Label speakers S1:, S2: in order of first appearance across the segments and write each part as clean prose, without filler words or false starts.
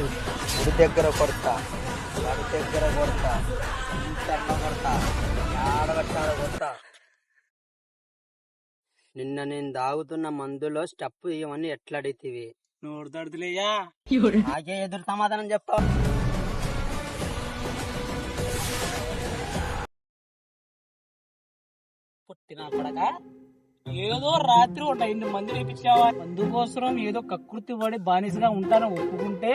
S1: గుడి దగ్గర కొడతా, వాడి దగ్గర కొడతా, ఇంతలో కొడతా, ఆడగట్టాడ కొడతా. నిన్న నేను తాగుతున్న మందులో స్టెప్ ఇవన్నీ ఎట్లా అడిగితివి?
S2: నోరు తడుతులేయ్యా.
S1: నాకే ఎదురు సమాధానం చెప్తావు.
S2: పుట్టిన కొడక ఏదో రాత్రి ఒక 5 మంది రేపించావా? అందుకోసం ఏదో కకృతి పడి బానిసగా ఉంటాను ఒప్పుకుంటే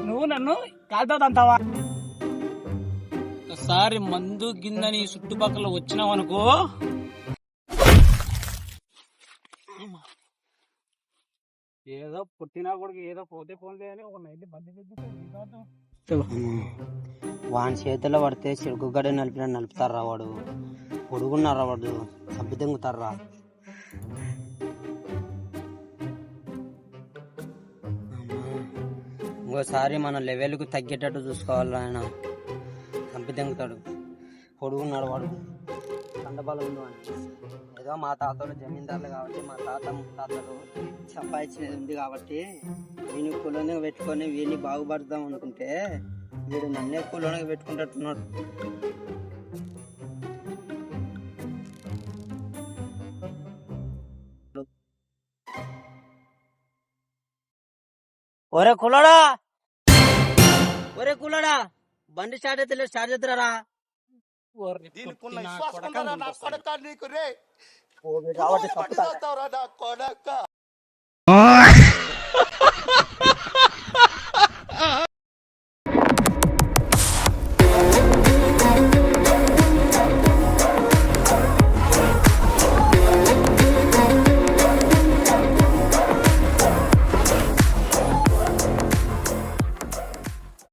S2: నువ్వు నన్ను కాల్తాదంటావా? ఒకసారి మందు గిన్నెని చుట్టుపక్కల వచ్చినావు అనుకో, ఏదో పుట్టినా కొడుకు ఏదో పోతే పోలే అని ఒక 9 మంది
S1: వాని చేతిలో పడితే చిరుకుగడ్డ నలుపుతారా వాడు, పొడుగున్నారా వాడు, సబ్బు తెంగుతారా. ఇంకోసారి మన లెవెల్కు తగ్గేటట్టు చూసుకోవాలి. ఆయన చంపి తెంగుతాడు, పొడుగున్నాడు వాడు, కండబలం ఉంది అని. ఏదో మా తాతలు జమీందారులు కాబట్టి మా తాత ముత్తాతలు సంపాదించినది ఉంది కాబట్టి వీని కులంగా పెట్టుకొని వీని బాగుపడదాం అనుకుంటే వీడు నన్నే కులంగా పెట్టుకుంటున్నాడు. ఒరే కులడా, ఒరే కులడా, బండి స్టార్ట్ అయితే స్టార్ట్ చేద్దరా. కాబట్టి